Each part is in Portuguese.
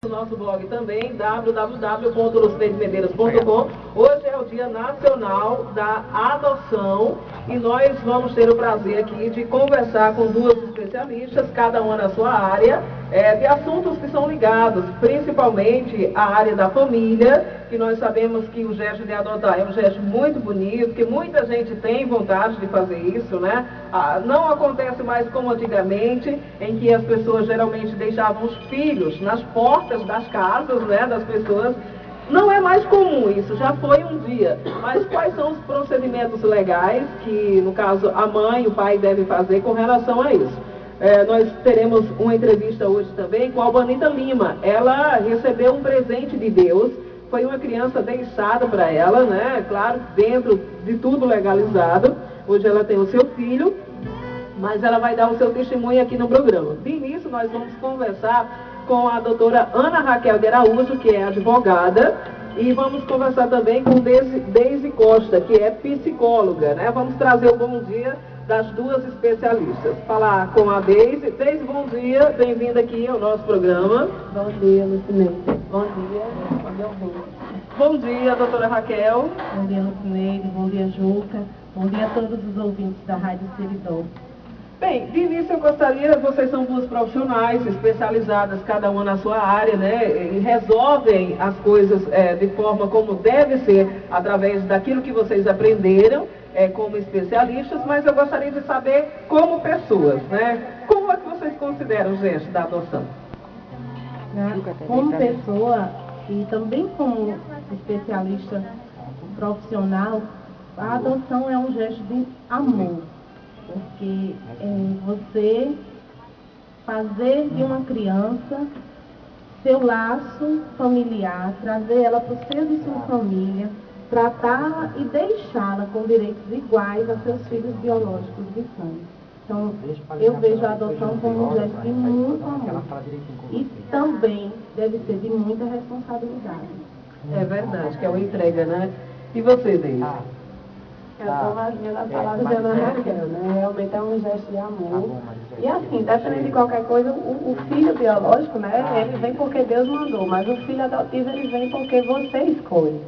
no nosso blog também, www.lucineidemedeiros.com. Hoje é o Dia Nacional da Adoção e nós vamos ter o prazer aqui de conversar com duas especialistas, cada uma na sua área, de assuntos que são ligados, principalmente à área da família, que nós sabemos que o gesto de adotar é um gesto muito bonito, que muita gente tem vontade de fazer isso, né? Não acontece mais como antigamente, em que as pessoas geralmente deixavam os filhos nas portas das casas, né, das pessoas. Não é mais comum isso, já foi um dia. Mas quais são os procedimentos legais que, no caso, a mãe e o pai devem fazer com relação a isso? Nós teremos uma entrevista hoje também com a Albanita Lima. Ela recebeu um presente de Deus, foi uma criança deixada para ela, né? Claro, dentro de tudo legalizado. Hoje ela tem o seu filho, mas ela vai dar o seu testemunho aqui no programa. De início, nós vamos conversar com a doutora Ana Raquel de Araújo, que é advogada, e vamos conversar também com Deise Costa, que é psicóloga, né? Vamos trazer o bom dia das duas especialistas. Falar com a Deise. Deise, bom dia, bem-vinda aqui ao nosso programa. Bom dia, Lucineide. Bom dia, Bom dia, doutora Raquel. Bom dia, Lucineide. Bom dia, Juca. Bom dia a todos os ouvintes da Rádio Seridó. Bem, de início eu gostaria, vocês são duas profissionais especializadas, cada uma na sua área, né, e resolvem as coisas de forma como deve ser, através daquilo que vocês aprenderam como especialistas, mas eu gostaria de saber como pessoas, né, como é que vocês consideram o gesto da adoção? Como pessoa e também como especialista profissional, a adoção é um gesto de amor. Porque você fazer de uma criança seu laço familiar, trazer ela para o seio de sua família, tratá-la e deixá-la com direitos iguais a seus filhos biológicos de sangue. Então, eu vejo a adoção como um gesto de muito amor. E também deve ser de muita responsabilidade. É verdade, que é uma entrega, né? E você, Deise? Eu estou na linha da palavra de Ana Raquel, né? Realmente é um gesto de amor. E assim, dependendo de qualquer coisa, o filho biológico, né? Ele vem porque Deus mandou, mas o filho adotivo ele vem porque você escolhe.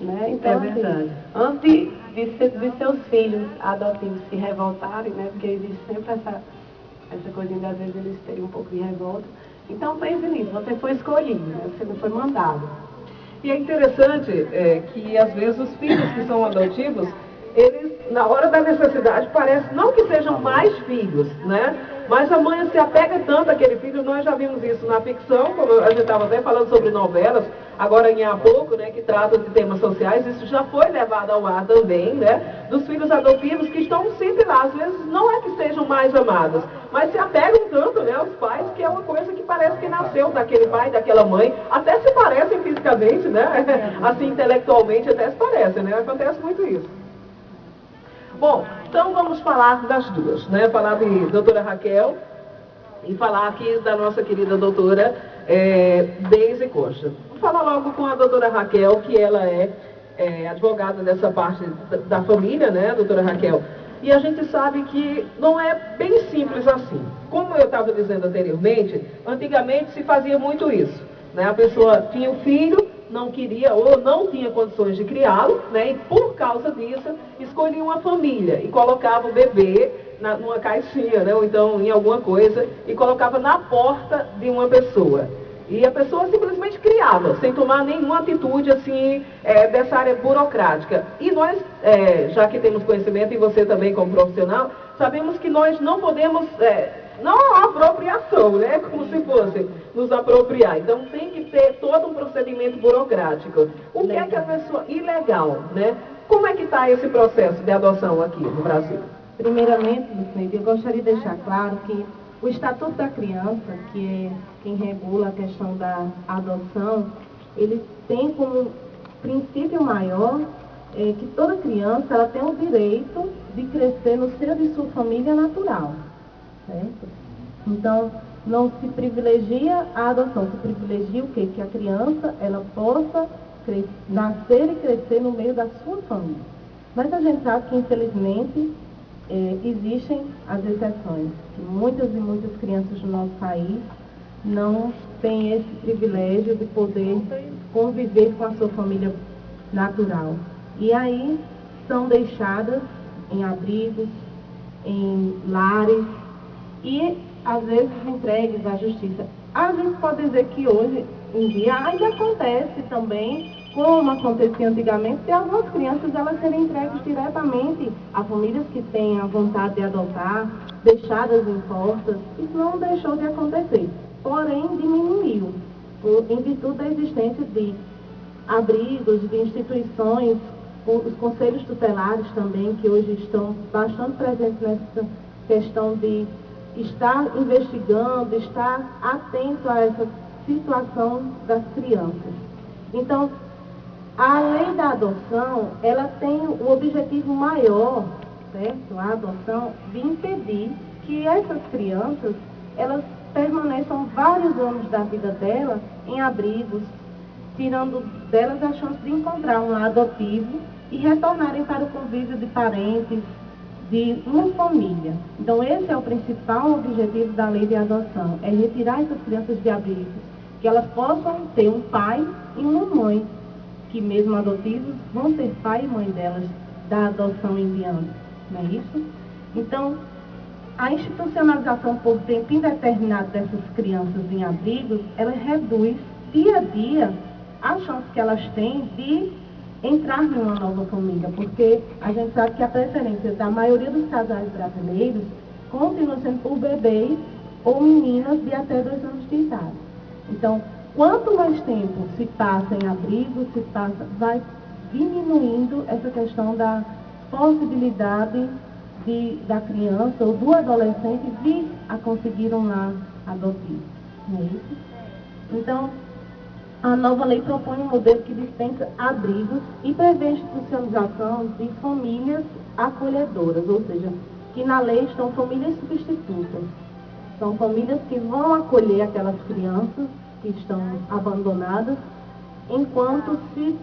Né? Então, é verdade. Assim, antes de seus filhos adotivos se revoltarem, né? Porque existe sempre essa coisinha de às vezes eles terem um pouco de revolta. Então pense nisso, você foi escolhido, né? Você não foi mandado. E é interessante que às vezes os filhos que são adotivos, eles, na hora da necessidade, parece não que sejam mais filhos, né? Mas a mãe se apega tanto àquele filho. Nós já vimos isso na ficção, como a gente estava até falando sobre novelas, agora em há pouco, né, que trata de temas sociais, isso já foi levado ao ar também, né? Dos filhos adotivos que estão sempre lá. Às vezes não é que sejam mais amados, mas se apegam tanto, né, aos pais, que é uma coisa que parece que nasceu daquele pai, daquela mãe, até se parecem fisicamente, né? Assim, intelectualmente até se parecem, né? Acontece muito isso. Bom, então vamos falar das duas, né? Falar de doutora Raquel e falar aqui da nossa querida doutora Deise Costa. Vou falar logo com a doutora Raquel, que ela é advogada dessa parte da família, né, doutora Raquel? E a gente sabe que não é bem simples assim. Como eu estava dizendo anteriormente, antigamente se fazia muito isso, né? A pessoa tinha um filho, não queria ou não tinha condições de criá-lo, né? E por causa disso, escolhia uma família e colocava o bebê numa caixinha, né? Ou então em alguma coisa, e colocava na porta de uma pessoa. E a pessoa simplesmente criava, sem tomar nenhuma atitude assim, dessa área burocrática. E nós, já que temos conhecimento, e você também como profissional, sabemos que nós não podemos... não há apropriação, né? Como se fosse nos apropriar. Então tem que ter todo um procedimento burocrático. O que é que a pessoa... Ilegal, né? Como é que está esse processo de adoção aqui no Brasil? Primeiramente, Lucineide, eu gostaria de deixar claro que o Estatuto da Criança, que é quem regula a questão da adoção, ele tem como princípio maior que toda criança ela tem o direito de crescer no seio de sua família natural. Certo? Então, não se privilegia a adoção, se privilegia o quê? Que a criança ela possa nascer e crescer no meio da sua família. Mas a gente sabe que, infelizmente, existem as exceções, que muitas e muitas crianças do nosso país não têm esse privilégio de poder conviver com a sua família natural. E aí são deixadas em abrigos, em lares e às vezes entregues à justiça. A gente pode dizer que hoje em dia ainda acontece também, como acontecia antigamente, de algumas crianças elas serem entregues diretamente a famílias que têm a vontade de adotar, deixadas em portas. Isso não deixou de acontecer, porém diminuiu, em virtude da existência de abrigos, de instituições, os conselhos tutelares também, que hoje estão bastante presentes nessa questão de estar investigando, estar atento a essa situação das crianças. Então, a lei da adoção, ela tem o objetivo maior, certo? A adoção, de impedir que essas crianças, elas permaneçam vários anos da vida delas em abrigos, tirando delas a chance de encontrar um lar adotivo e retornarem para o convívio de parentes, de uma família. Então, esse é o principal objetivo da lei de adoção, é retirar essas crianças de abrigos, que elas possam ter um pai e uma mãe, que mesmo adotivos vão ser pai e mãe delas, da adoção em diante, não é isso? Então, a institucionalização por tempo indeterminado dessas crianças em abrigos, ela reduz dia a dia a chance que elas têm de entrar numa nova família, porque a gente sabe que a preferência da maioria dos casais brasileiros continua sendo por bebês ou meninas de até 2 anos de idade. Então, quanto mais tempo se passa em abrigo, vai diminuindo essa questão da possibilidade da criança ou do adolescente vir a conseguir um lar adotivo. Não é isso? Então, a nova lei propõe um modelo que dispensa abrigos e prevê a institucionalização de famílias acolhedoras, ou seja, que na lei estão famílias substitutas. São famílias que vão acolher aquelas crianças que estão abandonadas, enquanto se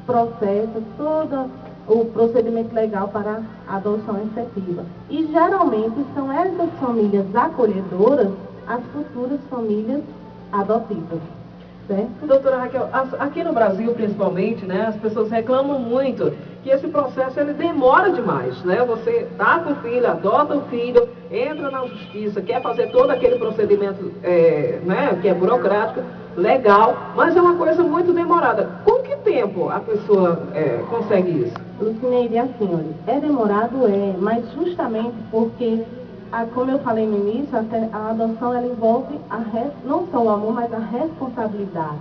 processa todo o procedimento legal para a adoção efetiva. E geralmente são essas famílias acolhedoras as futuras famílias adotivas. Certo? Doutora Raquel, aqui no Brasil principalmente, né, as pessoas reclamam muito que esse processo ele demora demais, né? Você tá com o filho, adota o filho, entra na justiça, quer fazer todo aquele procedimento, né, que é burocrático, legal, mas é uma coisa muito demorada. Com que tempo a pessoa consegue isso? Lucineide, assim, olha, é demorado, mas justamente porque como eu falei no início, a adoção ela envolve não só o amor, mas a responsabilidade.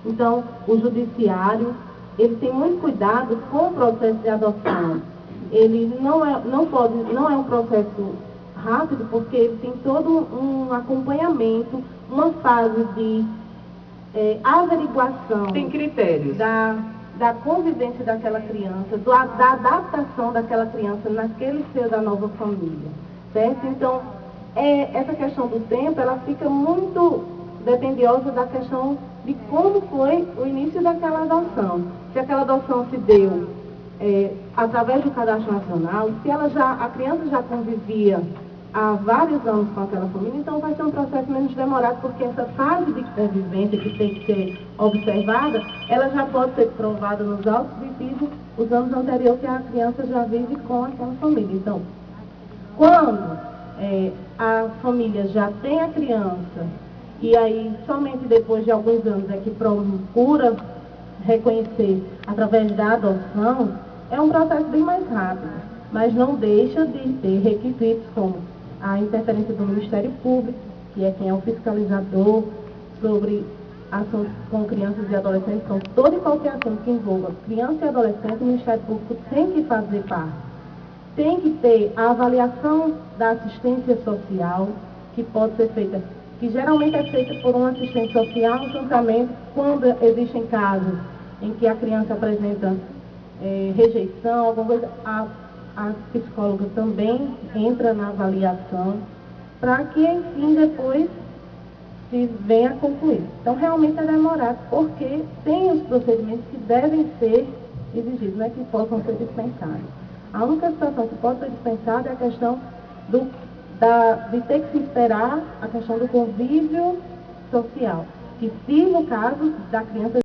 Então, o judiciário, ele tem muito cuidado com o processo de adoção. Ele não é um processo rápido, porque ele tem todo um acompanhamento, uma fase de averiguação. Tem critérios. Da convivência daquela criança, da adaptação daquela criança naquele seio da nova família. Certo? Então, essa questão do tempo, ela fica muito dependiosa da questão de como foi o início daquela adoção. Se aquela adoção se deu através do cadastro nacional, se a criança já convivia há vários anos com aquela família, então vai ser um processo menos demorado, porque essa fase de convivência que tem que ser observada, ela já pode ser provada nos autos devido os anos anteriores que a criança já vive com aquela família. Então, quando a família já tem a criança, e aí somente depois de alguns anos é que procura reconhecer através da adoção, é um processo bem mais rápido, mas não deixa de ter requisitos como a interferência do Ministério Público, que é quem é o fiscalizador sobre assuntos com crianças e adolescentes. Então, todo e qualquer assunto que envolva criança e adolescente, o Ministério Público tem que fazer parte. Tem que ter a avaliação da assistência social, que pode ser feita, que geralmente é feita por um assistente social, juntamente quando existem casos em que a criança apresenta rejeição, alguma coisa, a psicóloga também entra na avaliação, para que, enfim, depois se venha a concluir. Então, realmente é demorado, porque tem os procedimentos que devem ser exigidos, não é que possam ser dispensados. A única situação que pode ser dispensada é a questão de ter que se esperar a questão do convívio social, que se no caso da criança